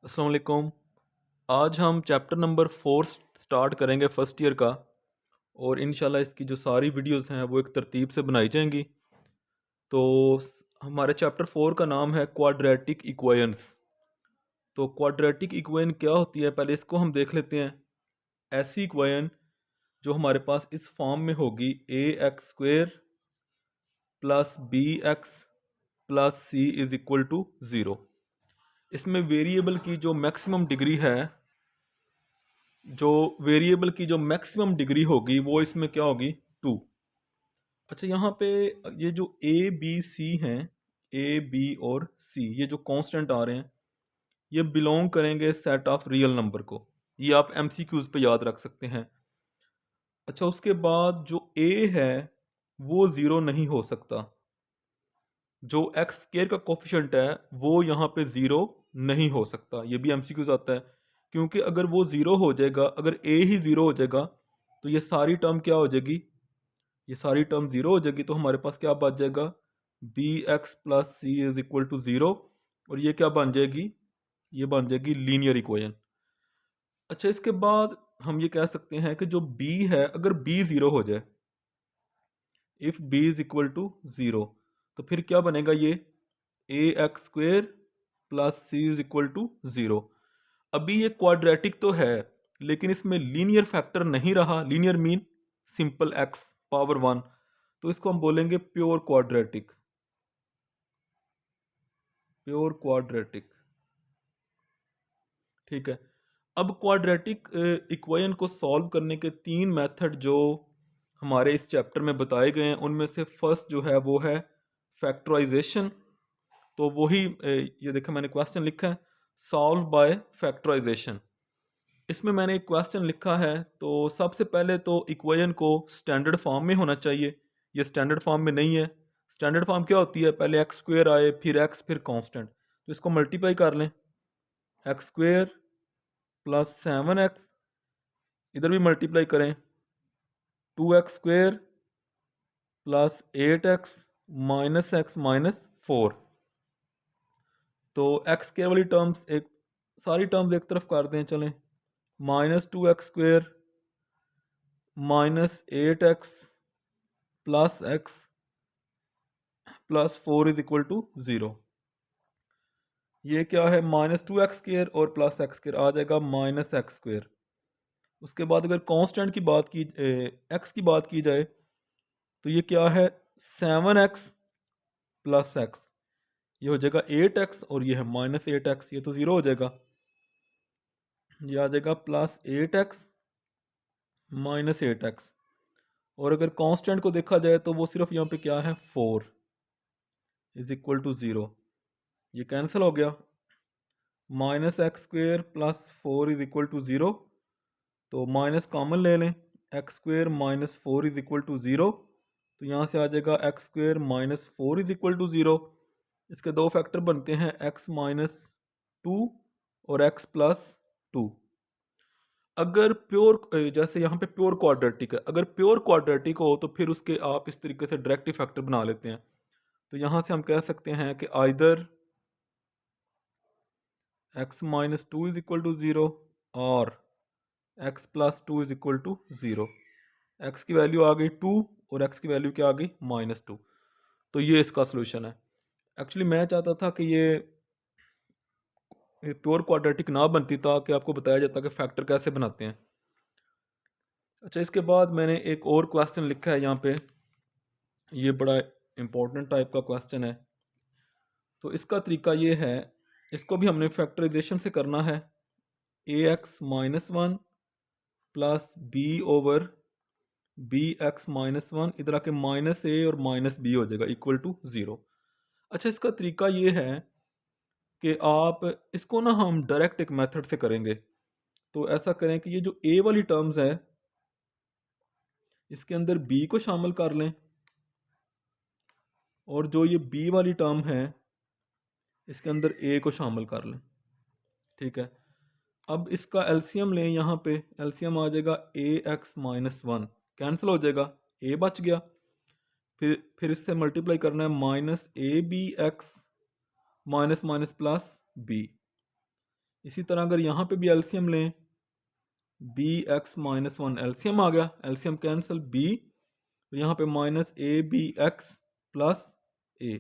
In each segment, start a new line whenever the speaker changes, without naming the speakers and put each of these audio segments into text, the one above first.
अस्सलाम वालेकुम। आज हम चैप्टर नंबर 4 स्टार्ट करेंगे फर्स्ट ईयर का। और इंशाल्लाह इसकी जो सारी वीडियोस हैं वो एक तरतीब से बनाई जाएंगी। तो हमारे चैप्टर 4 का नाम है क्वाड्रेटिक इक्वेशंस। तो क्वाड्रेटिक इक्वेशन क्या होती है, पहले इसको हम देख लेते हैं। ऐसी इक्वेशन जो हमारे पास इस फॉर्म में होगी a x square plus b x plus C is equal to zero. इसमें वेरिएबल की जो मैक्सिमम डिग्री है, जो वेरिएबल की जो मैक्सिमम डिग्री होगी वो इसमें क्या होगी, टू। अच्छा, यहाँ पे ये जो ए बी सी हैं, ए बी और सी, ये जो कांस्टेंट आ रहे हैं, ये बिलोंग करेंगे सेट ऑफ रियल नंबर को। ये आप एमसीक्यूज पे याद रख सकते हैं। अच्छा, उसके बाद जो ए है वो ज़ीरो नहीं हो सकता। जो एक्स स्केयर का कोफिशिएंट है वो यहाँ पे ज़ीरो नहीं हो सकता। ये भी एमसीक्यूज आता है, क्योंकि अगर वो ज़ीरो हो जाएगा, अगर ए ही ज़ीरो हो जाएगा तो ये सारी टर्म क्या हो जाएगी, ये सारी टर्म ज़ीरो हो जाएगी। तो हमारे पास क्या बच जाएगा, B x plus C is equal to zero. और ये क्या बन जाएगी, ये बन जाएगी लीनियर इक्वेशन। अच्छा, इसके बाद हम ये कह सकते हैं कि जो बी है, अगर बी ज़ीरो हो जाए, if b is equal to zero, तो फिर क्या बनेगा, ये a x square plus C is equal to zero. अभी ये क्वाड्रेटिक तो है, लेकिन इसमें लीनियर फैक्टर नहीं रहा। Linear mean simple x power one. तो इसको हम बोलेंगे प्योर क्वाड्रेटिक। प्योर क्वाड्रेटिक, ठीक है। अब क्वाड्रेटिक इक्वेशन को सॉल्व करने के तीन मेथड जो हमारे इस चैप्टर में बताए गए हैं, उनमें से फर्स्ट जो है वो है फैक्टराइजेशन। तो वही ये देखो मैंने क्वेश्चन लिखा है, सॉल्व बाय फैक्टराइजेशन। इसमें मैंने एक क्वेश्चन लिखा है। तो सबसे पहले तो इक्वेशन को स्टैंडर्ड फॉर्म में होना चाहिए। ये स्टैंडर्ड फॉर्म में नहीं है। स्टैंडर्ड फॉर्म क्या होती है, पहले एक्स स्क्वेयर आए, फिर एक्स, फिर कांस्टेंट। तो इसको मल्टीप्लाई कर लें, एक्स स्क्वेयर प्लस 7x, इधर भी मल्टीप्लाई करें, 2x square plus 8x minus x minus 4। तो एक्स के वाली टर्म्स एक, सारी टर्म्स एक तरफ कर दें, चलें। -2x square -8x plus X plus 4 is equal to zero. ये क्या है, -2x स्क्वेयर और प्लस एक्स स्क्वेयर आ जाएगा -x स्क्वेयर। उसके बाद अगर कांस्टेंट की बात की, एक्स की बात की जाए, तो ये क्या है, 7x प्लस एक्स, ये हो जाएगा 8x, और ये है -8x, ये तो ज़ीरो हो जाएगा। ये आ जाएगा +8x -8x। और अगर कांस्टेंट को देखा जाए तो वो सिर्फ यहाँ पे क्या है, 4 इज इक्वल टू ज़ीरो। ये कैंसिल हो गया, -x square plus 4 is equal to zero. तो माइनस कॉमन ले लें, X square -4 is equal to zero. तो यहाँ से आ जाएगा X square -4 is equal to zero. इसके दो फैक्टर बनते हैं, एक्स माइनस टू और एक्स प्लस टू। अगर प्योर, जैसे यहाँ पे प्योर क्वाड्रेटिक है, अगर प्योर क्वाड्रेटिक हो तो फिर उसके आप इस तरीके से डायरेक्ट फैक्टर बना लेते हैं। तो यहाँ से हम कह सकते हैं कि either x minus two is equal to zero और x plus two is equal to zero. X की वैल्यू आ गई टू और एक्स की वैल्यू क्या आ गई, -2। तो ये इसका सोल्यूशन है। एक्चुअली मैं चाहता था कि ये प्योर क्वाड्रेटिक ना बनती, ताकि आपको बताया जाता कि फैक्टर कैसे बनाते हैं। अच्छा, इसके बाद मैंने एक और क्वेश्चन लिखा है यहाँ पे, ये बड़ा इंपॉर्टेंट टाइप का क्वेश्चन है। तो इसका तरीका ये है, इसको भी हमने फैक्टराइजेशन से करना है। ax-1 plus B over B x minus one, इधर आके -a और -b हो जाएगा इक्वल टू ज़ीरो। अच्छा, इसका तरीका ये है कि आप इसको ना, हम डायरेक्ट एक मेथड से करेंगे। तो ऐसा करें कि ये जो a वाली टर्म्स है, इसके अंदर b को शामिल कर लें, और जो ये b वाली टर्म है, इसके अंदर a को शामिल कर लें, ठीक है। अब इसका एलसीएम लें, यहाँ पे एलसीएम आ जाएगा ax-1, कैंसिल हो जाएगा, a बच गया। फिर इससे मल्टीप्लाई करना है, -ab x minus minus plus b। इसी तरह अगर यहाँ पे भी एलसीएम लें, b x minus one LCM आ गया, एलसीएम कैंसिल बी, यहाँ पे minus a B x plus a.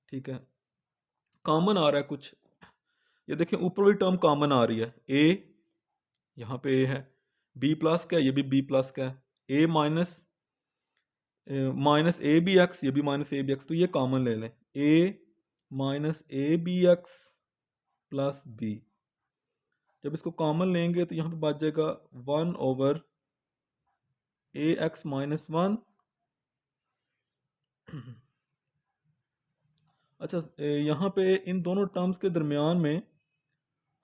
ठीक है, कॉमन आ रहा है कुछ, ये देखें ऊपर वाली टर्म कॉमन आ रही है, ए यहाँ पे ए है, बी प्लस का है, ये भी बी प्लस का है, a minus minus a B x, ये भी माइनस ए बी एक्स, तो ये कॉमन ले लें, a minus a B x plus b. जब इसको कॉमन लेंगे तो यहाँ पे बच जाएगा 1/, ए एक्स माइनस वन। अच्छा, यहाँ पे इन दोनों टर्म्स के दरमियान में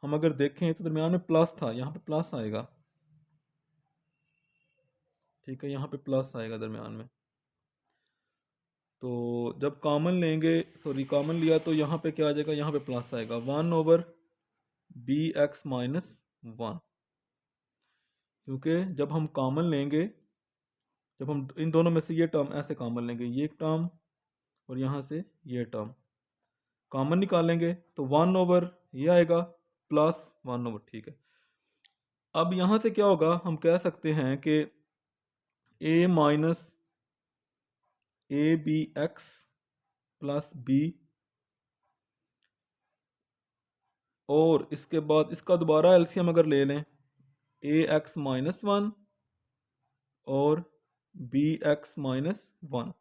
हम अगर देखें तो दरमियान में प्लस था, यहाँ पे प्लस आएगा। ठीक है, यहाँ पे प्लस आएगा दरमियान में, तो जब कॉमन लेंगे, सॉरी कॉमन लिया तो यहाँ पे क्या आ जाएगा, यहाँ पे प्लस आएगा 1/, बी एक्स माइनस वन। क्योंकि जब हम कॉमन लेंगे, जब हम इन दोनों में से ये टर्म ऐसे कॉमन लेंगे, ये टर्म और यहाँ से ये टर्म कॉमन निकालेंगे तो 1/, ये आएगा प्लस 1/। ठीक है, अब यहाँ से क्या होगा, हम कह सकते हैं कि a minus a B x plus b, और इसके बाद इसका दोबारा एलसीएम अगर ले लें, ए एक्स माइनस वन और बी एक्स माइनस वन।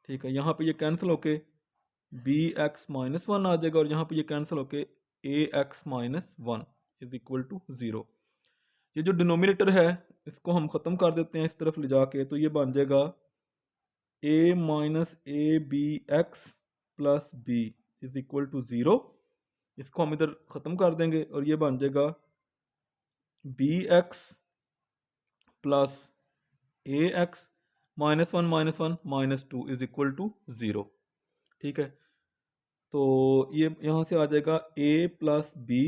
ठीक है, यहाँ पे ये कैंसिल होके बी एक्स माइनस वन आ जाएगा, और यहाँ पे ये कैंसिल होके a x minus one is equal to zero. ये जो डिनोमिनेटर है इसको हम ख़त्म कर देते हैं इस तरफ ले जाके, तो ये बन जाएगा a minus a B x plus B is equal to zero. इसको हम इधर ख़त्म कर देंगे और ये बन जाएगा B x plus A x minus one minus two is equal to zero. ठीक है, तो ये यहाँ से आ जाएगा a plus B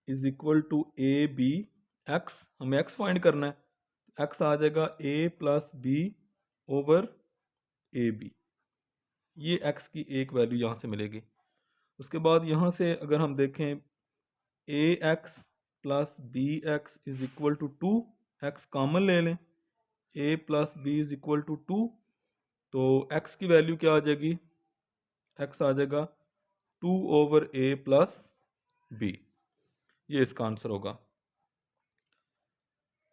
is equal to A B X, हमें x फाइंड करना है, x आ जाएगा a plus B over A B, ये x की एक वैल्यू यहाँ से मिलेगी। उसके बाद यहाँ से अगर हम देखें a x plus b x is equal to two, x common ले लें, a plus B is equal to two, तो x की वैल्यू क्या आ जाएगी, x आ जाएगा 2/a प्लस बी, ये इसका आंसर होगा।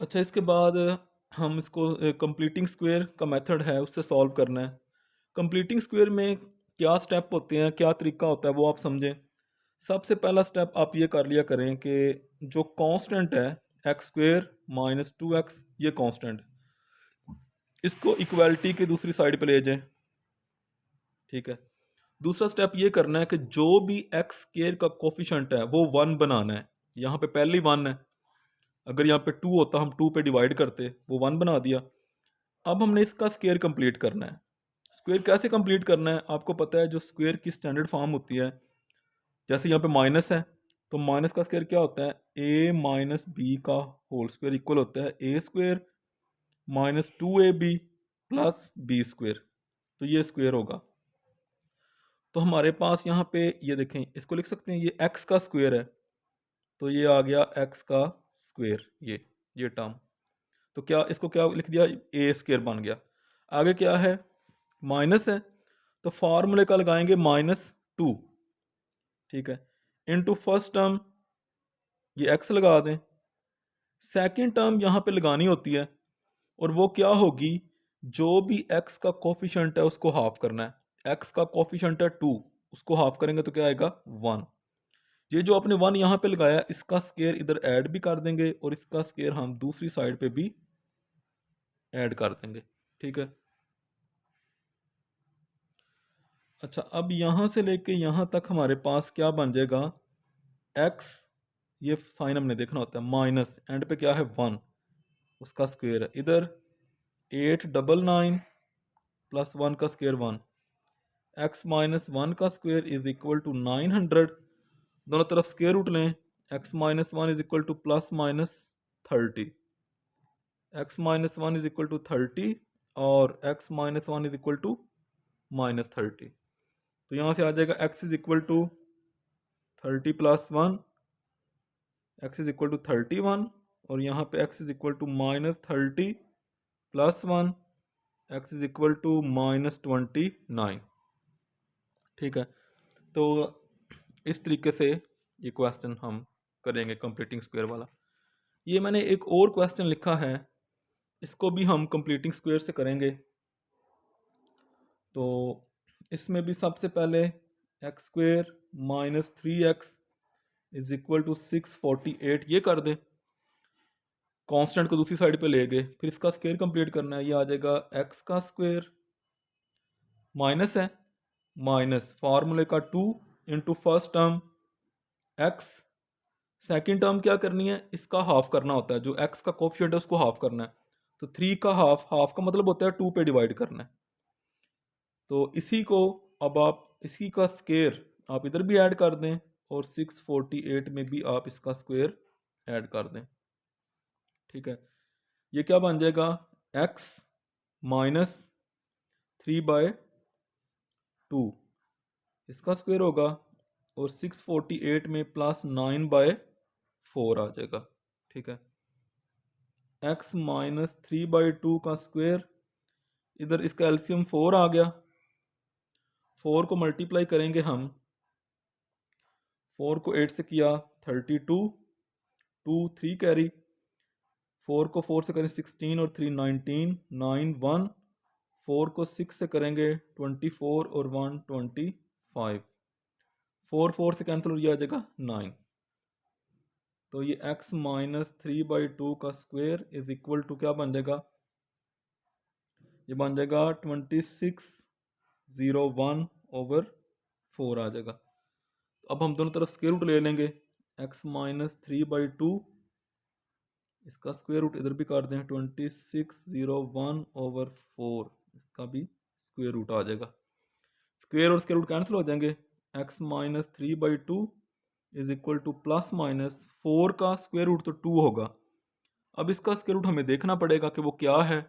अच्छा, इसके बाद हम इसको कंप्लीटिंग स्क्वायर का मेथड है उससे सॉल्व करना है। कंप्लीटिंग स्क्वायर में क्या स्टेप होते हैं, क्या तरीका होता है वो आप समझें। सबसे पहला स्टेप आप ये कर लिया करें कि जो कांस्टेंट है एक्स स्क्वायर माइनस 2x, ये कांस्टेंट, इसको इक्वालिटी की दूसरी साइड पे ले जाएं। ठीक है, दूसरा स्टेप ये करना है कि जो भी एक्स स्क्वायर का कोफिशिएंट है वो 1 बनाना है। यहाँ पे पहले ही 1 है, अगर यहाँ पे 2 होता हम 2 पे डिवाइड करते, वो 1 बना दिया। अब हमने इसका स्क्वायर कंप्लीट करना है। स्क्वायर कैसे कंप्लीट करना है, आपको पता है जो स्क्वायर की स्टैंडर्ड फॉर्म होती है, जैसे यहाँ पे माइनस है तो माइनस का स्क्वायर क्या होता है, a माइनस बी का होल स्क्वायर इक्वल होता है a square minus 2ab plus B square, तो ये स्क्वायर होगा। तो हमारे पास यहाँ पे ये देखें, इसको लिख सकते हैं, ये x का स्क्वायर है, तो ये आ गया x का स्क्वायर, ये टर्म, तो क्या इसको क्या लिख दिया, ए स्क्वायर बन गया। आगे क्या है, माइनस है, तो फार्मूले का लगाएंगे -2। ठीक है, इनटू फर्स्ट टर्म ये x लगा दें, सेकंड टर्म यहाँ पे लगानी होती है, और वो क्या होगी, जो भी x का कोफिशिएंट है उसको हाफ करना है। x का कोफिशिएंट है 2, उसको हाफ करेंगे तो क्या आएगा 1। ये जो आपने 1 यहाँ पे लगाया, इसका स्क्वायर इधर ऐड भी कर देंगे और इसका स्क्वायर हम दूसरी साइड पे भी ऐड कर देंगे। ठीक है, अच्छा, अब यहाँ से लेके यहाँ तक हमारे पास क्या बन जाएगा, x, ये साइन हमने देखना होता है, माइनस एंड पे क्या है 1, उसका स्क्वायर है, इधर 899 प्लस 1 का स्क्वायर 1, x माइनस 1 का स्क्वायर इज इक्वल टू 900, दोनों तरफ स्क्वायर रूट लें, x minus 1 is equal to plus minus 30, x minus 1 is equal to 30 और x minus 1 is equal to -30, तो यहाँ से आ जाएगा x is equal to 30 plus 1 X is equal to 31, और यहाँ पे X is equal to -30 plus 1 X is equal to -29। ठीक है, तो इस तरीके से ये क्वेश्चन हम करेंगे कंप्लीटिंग स्क्वायर वाला। ये मैंने एक और क्वेश्चन लिखा है, इसको भी हम कंप्लीटिंग स्क्वायर से करेंगे। तो इसमें भी सबसे पहले X square -3x is equal to 648 ये कर दें, कांस्टेंट को दूसरी साइड पे ले गए, फिर इसका स्क्वायर कंप्लीट करना है। ये आ जाएगा एक्स का स्क्वायर माइनस है, माइनस फार्मूले का 2 into first term x, second term क्या करनी है, इसका हाफ करना होता है, जो एक्स का कोफिशिएंट है उसको हाफ करना है। तो 3 का हाफ, हाफ का मतलब होता है 2 पे डिवाइड करना है। तो इसी को अब आप इसी का स्क्वायर आप इधर भी ऐड कर दें, और 648 में भी आप इसका स्क्वायर ऐड कर दें। ठीक है, ये क्या बन जाएगा, x -3/2 इसका स्क्वायर होगा, और 648 में +9/4 आ जाएगा। ठीक है, x -3/2 का स्क्वायर, इधर इसका एलसीएम 4 आ गया, 4 को मल्टीप्लाई करेंगे हम, 4 को 8 से किया 32, 2 3 कैरी, 4 को 4 से करें 16 और 3 19, 9 1, 4 को 6 से करेंगे 24 और 1 25, 4 4 से कैंसिल हो जाएगा 9। तो ये x -3/2 का स्क्वायर इज इक्वल टू क्या बन जाएगा, ये बन जाएगा 2601/4 आ जाएगा। तो अब हम दोनों तरफ स्क्वायर रूट ले लेंगे, x -3/2 इसका स्क्वायर रूट इधर भी कर दें, 2601/4 इसका भी स्क्वायर रूट आ जाएगा। स्क्वायर और स्क्वायर रूट कैंसिल हो जाएंगे, x -3/2 इज इक्वल टू ±4 का स्क्वायर रूट तो 2 होगा। अब इसका स्क्वायर रूट हमें देखना पड़ेगा कि वो क्या है,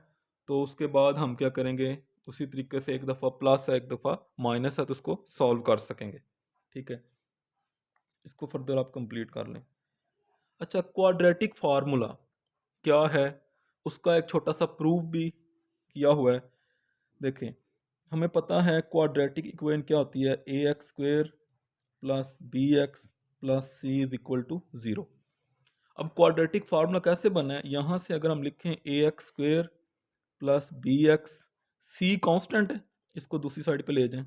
तो उसके बाद हम क्या करेंगे, उसी तरीके से एक दफ़ा प्लस है एक दफ़ा माइनस है, तो उसको सॉल्व कर सकेंगे। ठीक है, इसको फर्दर आप कंप्लीट कर लें। अच्छा, क्वाड्रेटिक फार्मूला क्या है, उसका एक छोटा सा प्रूफ भी किया हुआ है। देखें, हमें पता है क्वाड्रेटिक इक्वेशन क्या होती है, ax² plus bx plus c is equal to 0। अब क्वाड्रेटिक फार्मूला कैसे बना है, यहाँ से अगर हम लिखें ax² plus bx, c constant है, इसको दूसरी साइड पे ले जाएं।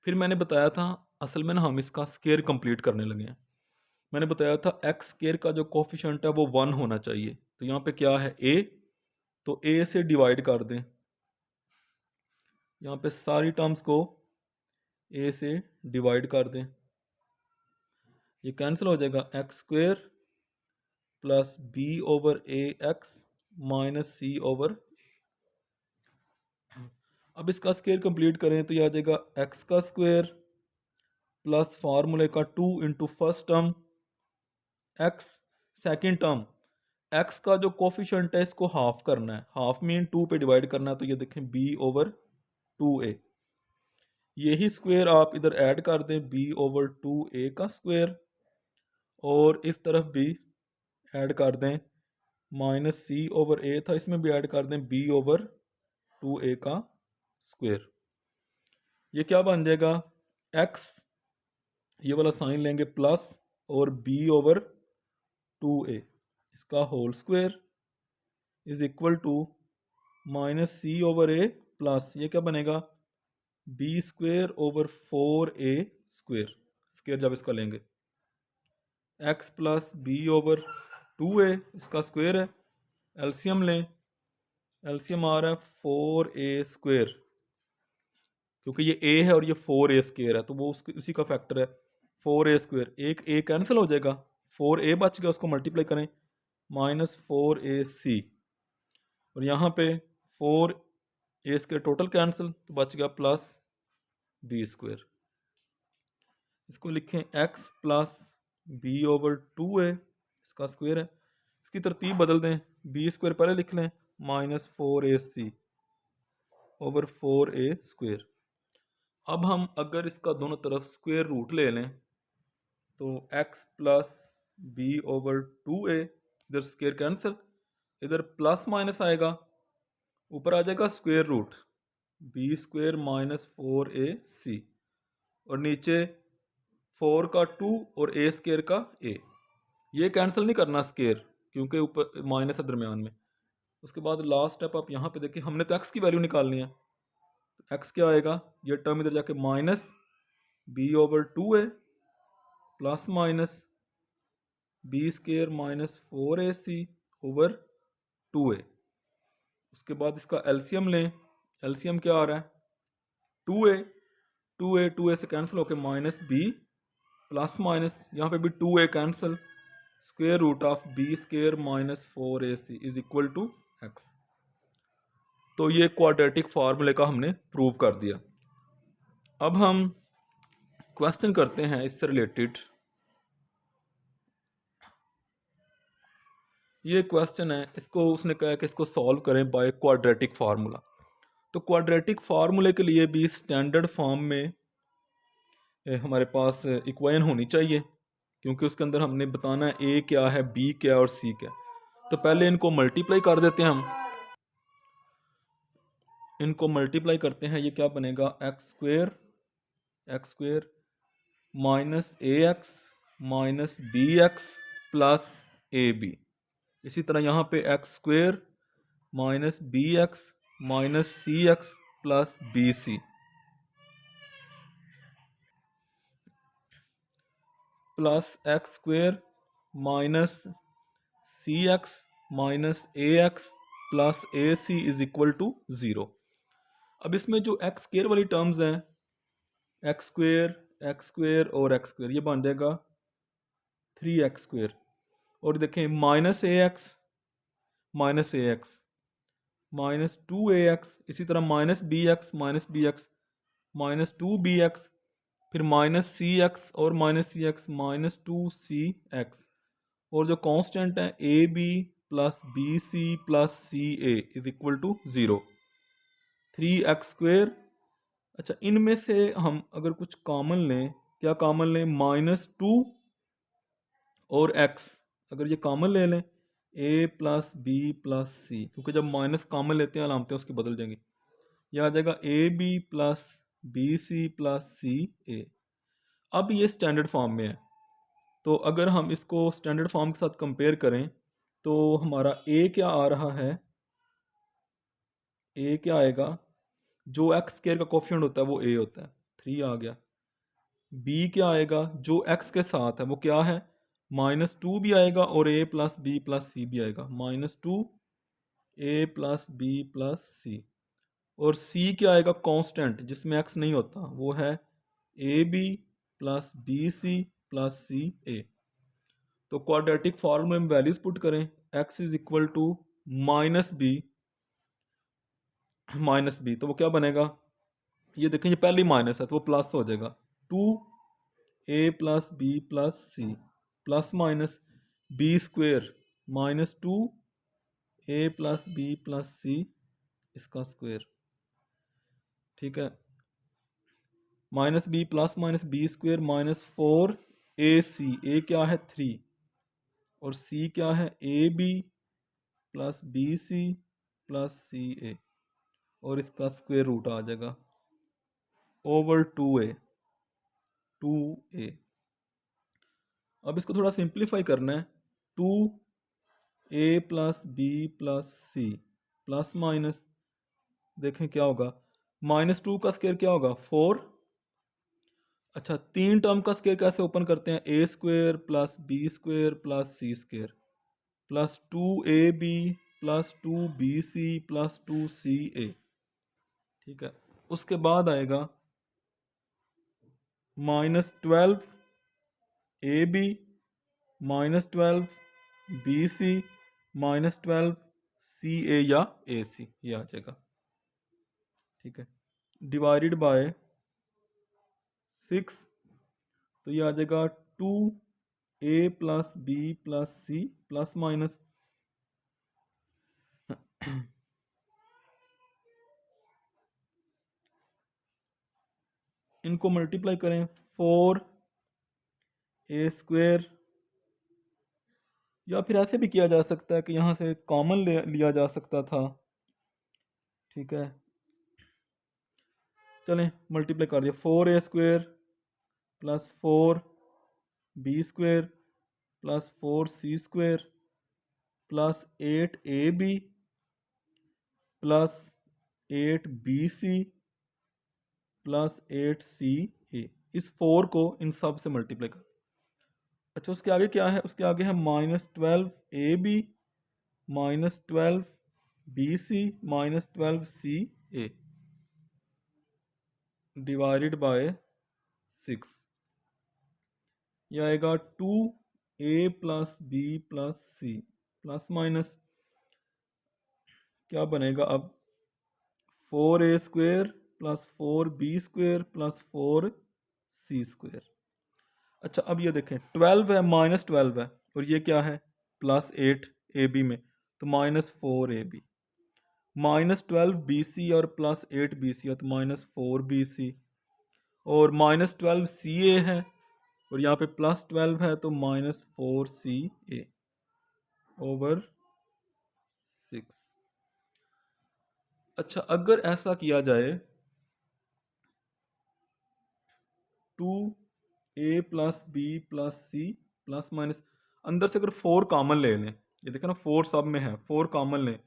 फिर मैंने बताया था असल में ना हम इसका स्क्वायर कंप्लीट करने लगे हैं। मैंने बताया था एक्स स्क्वायर का जो कोफिशिएंट है वो 1 होना चाहिए। तो यहाँ पे क्या है a, तो a से डिवाइड कर दें, यहाँ पे सारी टर्म्स को a से डिवाइड कर दें, ये कैंसिल हो जाएगा, x² plus b/ax minus c/। अब इसका स्क्वायर कंप्लीट करें तो ये आ जाएगा x का स्क्वायर प्लस फार्मूले का 2 into first term x, second term x का जो कोफिशिएंट है इसको हाफ करना है, हाफ मीन 2 पे डिवाइड करना है, तो ये देखें b/2a, यही स्क्वायर आप इधर ऐड कर दें b/2a का स्क्वायर, और इस तरफ भी ऐड कर दें माइनस c/a था, इसमें भी ऐड कर दें b/2a का स्क्वायर। ये क्या बन जाएगा, x ये वाला साइन लेंगे प्लस, और b/2a इसका whole square is equal to minus c/a plus ये क्या बनेगा, b²/4a² स्क्वायर जब इसका लेंगे, x प्लस b/2a इसका स्क्वायर है, एलसीएम लें, एलसीएम आ रहा है 4a², क्योंकि ये a है और ये 4a² है तो वो उसी का फैक्टर है, 4a², एक a कैंसिल हो जाएगा, 4a बच गया, उसको मल्टीप्लाई करें -4ac, और यहाँ पे 4a² टोटल कैंसिल तो बच गया प्लस b²। इसको लिखें x प्लस b/2a इसका स्क्वायर है, इसकी तरतीब बदल दें, b² पहले लिख लें -4ac/4a²। अब हम अगर इसका दोनों तरफ स्क्वायर रूट ले लें तो x plus B over 2a, इधर स्क्वायर कैंसिल, इधर प्लस माइनस आएगा, ऊपर आ जाएगा square root B square minus 4ac, और नीचे 4 का 2 और a स्क्वायर का a। ये कैंसिल नहीं करना स्क्वायर क्योंकि ऊपर माइनस है दरमियान में। उसके बाद लास्ट स्टेप आप यहाँ पे देखिए, हमने तो x की वैल्यू निकालनी है, तो x क्या आएगा, ये टर्म इधर जाके minus b over 2a plus minus B square minus 4ac over 2a। उसके बाद इसका एलसीएम लें, एलसीएम क्या आ रहा है, 2a से कैंसिल होकर माइनस बी प्लस माइनस, यहाँ पे भी 2a cancel, square root of B square minus 4ac is equal to X. तो ये क्वाड्रेटिक फार्मूले का हमने प्रूव कर दिया। अब हम क्वेश्चन करते हैं इससे रिलेटेड। ये क्वेश्चन है, इसको उसने कहा है कि इसको सॉल्व करें बाय क्वाड्रेटिक फार्मूला। तो क्वाड्रेटिक फार्मूले के लिए भी स्टैंडर्ड फॉर्म में हमारे पास इक्वेशन होनी चाहिए, क्योंकि उसके अंदर हमने बताना है ए क्या है, बी क्या है और सी क्या है। तो पहले इनको मल्टीप्लाई कर देते हैं हम, इनको मल्टीप्लाई करते हैं, ये क्या बनेगा, X square minus A x minus B x plus A B. इसी तरह यहाँ पे X square minus B x minus C X plus B C plus X square minus C X minus A x plus A C is equal to 0। अब इसमें जो X square वाली terms हैं, X square और X square, ये बन जाएगा 3x square, और देखें minus A x minus 2ax, इसी तरह minus B x minus 2bx, फिर माइनस सी एक्स और minus C X minus 2cx, और जो कांस्टेंट है A B plus B C plus C A is equal to 0, 3x square. अच्छा, इनमें से हम अगर कुछ कॉमन लें, क्या कॉमन लें, माइनस 2 और x, अगर ये कॉमन ले लें a प्लस बी प्लस सी, क्योंकि जब माइनस कॉमन लेते हैं अलामतें उसकी बदल जाएंगी, यह आ जाएगा a B plus B C plus C a. अब ये स्टैंडर्ड फॉर्म में है, तो अगर हम इसको स्टैंडर्ड फॉर्म के साथ कंपेयर करें तो हमारा a क्या आ रहा है, a क्या आएगा, जो एक्स स्क्वायर का कोफिशिएंट होता है वो a होता है, 3 आ गया। b क्या आएगा, जो x के साथ है वो क्या है, माइनस 2 भी आएगा, और a plus B plus c भी आएगा, minus 2 a plus B plus c, और c क्या आएगा, कांस्टेंट जिसमें x नहीं होता, वो है A B plus B C plus C a. तो क्वाड्रेटिक फॉर्मूले में वैल्यूज पुट करें, x is equal to minus b, तो वो क्या बनेगा, ये देखें ये पहली माइनस है तो वो प्लस हो जाएगा, 2a प्लस बी प्लस सी plus minus B square minus 2a plus B plus C इसका स्क्वेयर, ठीक है, minus B square minus 4ac, A क्या है 3 और सी क्या है A B plus B C plus C A, और इसका स्क्वायर रूट आ जाएगा ओवर 2a। अब इसको थोड़ा सिंप्लीफाई करना है, 2a प्लस बी प्लस सी प्लस माइनस, देखें क्या होगा, माइनस 2 का स्क्वायर क्या होगा 4। अच्छा, 3 टर्म का स्क्वायर कैसे ओपन करते हैं, a square plus B square plus c square plus 2ab plus 2bc plus 2ca, ठीक है। उसके बाद आएगा minus 12ab minus 12bc minus 12ca या ac, ये आ जाएगा, ठीक है, डिवाइडेड बाय 6, तो ये आ जाएगा 2a प्लस बी प्लस सी प्लस माइनस इनको मल्टीप्लाई करें, 4 ए स्क्वेयर, या फिर ऐसे भी किया जा सकता है कि यहाँ से कॉमन लिया जा सकता था। ठीक है, चलें मल्टीप्लाई कर दिया, 4a² plus 4b² plus 4c² plus 8ab plus 8bc plus 8ca। इस 4 को इन सब से मल्टीप्लाई कर। अच्छा, उसके आगे क्या है? उसके आगे है -12ab -12bc -12ca divided by 6। यह आएगा 2a plus b plus c plus minus क्या बनेगा अब? 4a² plus 4b² plus 4c²। अच्छा, अब ये देखें 12 है, -12 है, और ये क्या है? प्लस 8ab में, तो -4ab, -12bc और प्लस 8bc है तो -4bc, और -12ca है और यहाँ पे +12 है तो -4ca ओवर 6। अच्छा, अगर ऐसा किया जाए 2a plus b plus c plus minus, अंदर से अगर 4 कॉमन ले लें, ये देखें ना 4 सब में है, 4 कॉमन लें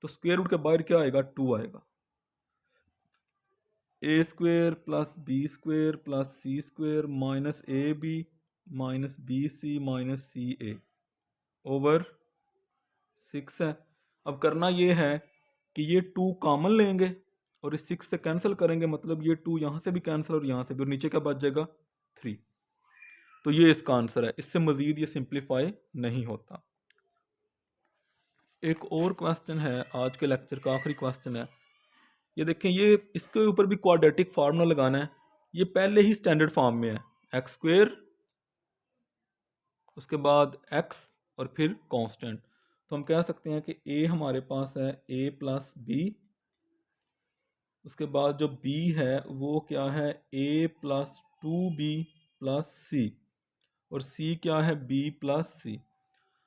तो स्क्वायर रूट के बाहर क्या आएगा? 2 आएगा। a² plus b² plus c² minus ab minus bc minus ca over 6 है। अब करना ये है कि ये 2 कॉमन लेंगे और इस 6 से कैंसिल करेंगे, मतलब ये 2 यहाँ से भी कैंसिल और यहाँ से भी, और नीचे क्या बच जाएगा? 3। तो ये इसका आंसर है, इससे मज़ीद ये सिंप्लीफाई नहीं होता। एक और क्वेश्चन है, आज के लेक्चर का आखिरी क्वेश्चन है। ये देखें, ये इसके ऊपर भी क्वाड्रेटिक फार्मूला लगाना है। ये पहले ही स्टैंडर्ड फॉर्म में है, x², उसके बाद x और फिर कांस्टेंट। तो हम कह सकते हैं कि a हमारे पास है a प्लस b, उसके बाद जो b है वो क्या है? a plus 2b plus c, और c क्या है? b plus c।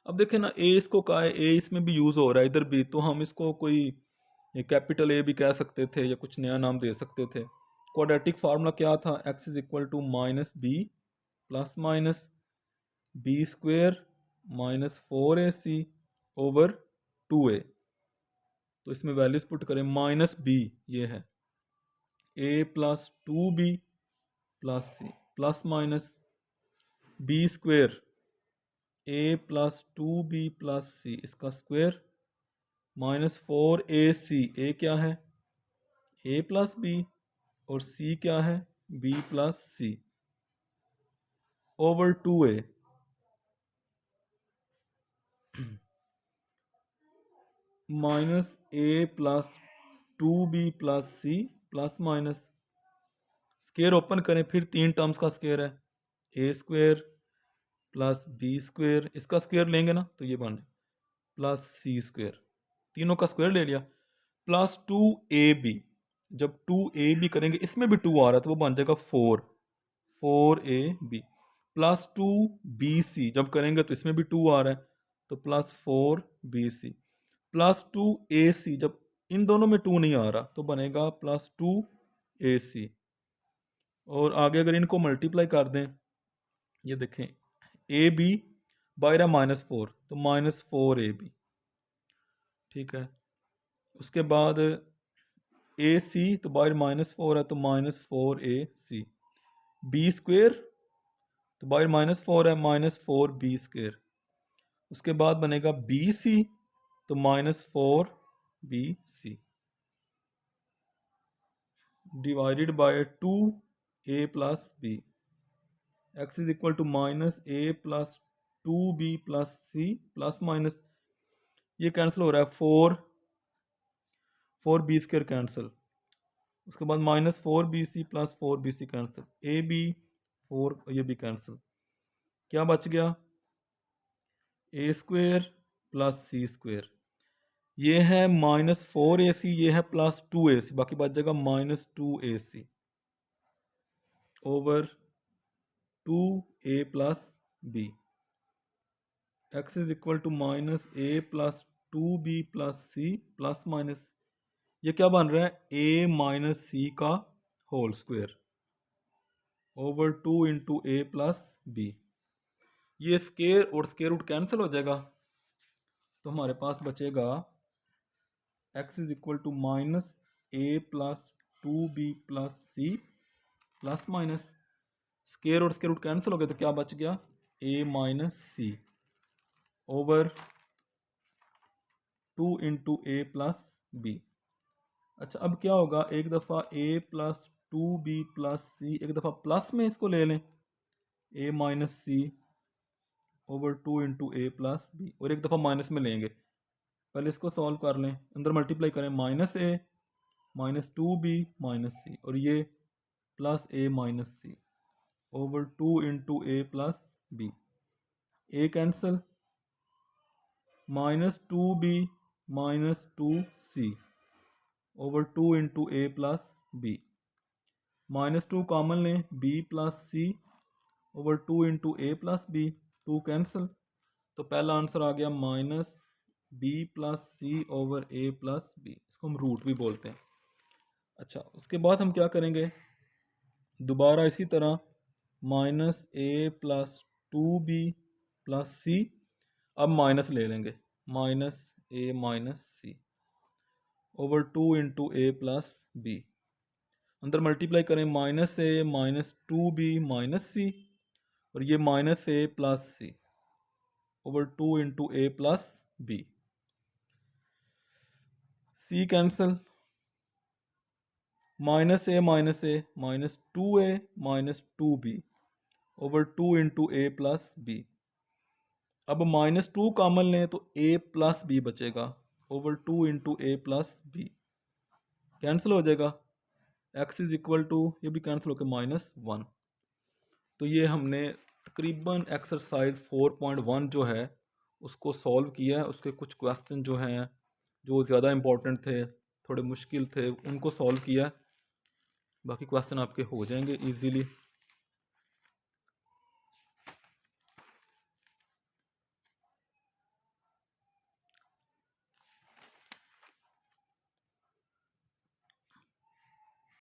अब देखें ना, a इसको कहा है, a इसमें भी यूज़ हो रहा है इधर भी, तो हम इसको कोई कैपिटल A भी कह सकते थे या कुछ नया नाम दे सकते थे। क्वाड्रेटिक फार्मूला क्या था? x is equal to -b plus minus b² minus 4ac over 2a। तो इसमें वैल्यूज पुट करें, -b ये है a plus 2b plus c plus minus b² a plus 2b plus c इसका स्क्वायर माइनस 4ac, a क्या है? a plus b, और c क्या है? b plus c over 2a minus a plus 2b plus c plus minus square open करें, फिर 3 terms का square है, a² प्लस b², इसका स्क्वायर लेंगे ना तो ये बने प्लस c², तीनों का स्क्वायर ले लिया, प्लस 2ab। जब 2ab करेंगे, इसमें भी 2 आ रहा है तो वो बन जाएगा 4ab प्लस 2bc, जब करेंगे तो इसमें भी 2 आ रहा है तो प्लस 4bc प्लस 2ac, जब इन दोनों में 2 नहीं आ रहा तो बनेगा प्लस 2ac। और आगे अगर इनको मल्टीप्लाई कर दें, ये देखें ab बाहर है -4 तो -4ab, ठीक है। उसके बाद ac तो बाहर -4 है तो -4ac, b² तो बाहर -4 है -4b², उसके बाद बनेगा bc तो -4bc divided by 2a plus b, x is equal to -a plus 2b plus c plus minus ये कैंसिल हो रहा है, 4b² कैंसिल, उसके बाद -4bc plus 4bc cancel, ab 4 ये भी कैंसिल, क्या बच गया? a² प्लस c², ये है -4ac, ये है प्लस 2ac, बाकी बच जाएगा -2ac over 2a plus b. X is equal to minus a plus 2b plus C plus minus, ये क्या बन रहा है, ए माइनस सी का whole square over 2 into a plus b. ये स्केयर और स्केयर रूट कैंसिल हो जाएगा, तो हमारे पास बचेगा x is equal to minus a plus 2b plus C plus minus, square और स्केयर रूट कैंसिल हो गया तो क्या बच गया, ए minus c over 2 into a plus B. अच्छा अब क्या होगा, एक दफ़ा ए प्लस 2b प्लस सी, एक दफ़ा प्लस में इसको ले लें a minus c over 2 into a plus b, और एक दफ़ा माइनस में लेंगे। पहले इसको सॉल्व कर लें, अंदर मल्टीप्लाई करें, minus a minus 2b minus c, और ये plus a minus c over 2 into a plus b. A cancel, minus 2b minus 2c over 2 into a plus b. Minus 2 common लें, b plus c over 2 into a plus b, 2 cancel, तो पहला answer आ गया minus b plus c over a plus b, इसको हम root भी बोलते हैं। अच्छा उसके बाद हम क्या करेंगे, दोबारा इसी तरह minus a plus 2b plus c, अब माइनस ले लेंगे, minus a minus c over 2 into a plus b, अंदर मल्टीप्लाई करें, minus a minus 2b minus c, और ये minus a plus c over 2 into a plus B. C cancel, minus a minus 2a minus 2b over 2 into a plus b. अब minus 2 common लें तो a plus b बचेगा over 2 into a plus B, cancel हो जाएगा, x is equal to, ये भी cancel होकर minus 1। तो ये हमने तकरीबन एक्सरसाइज 4.1 जो है उसको सॉल्व किया है। उसके कुछ क्वेश्चन जो हैं जो ज़्यादा इम्पोर्टेंट थे, थोड़े मुश्किल थे, उनको सॉल्व किया। बाकी क्वेश्चन आपके हो जाएंगे इजीली।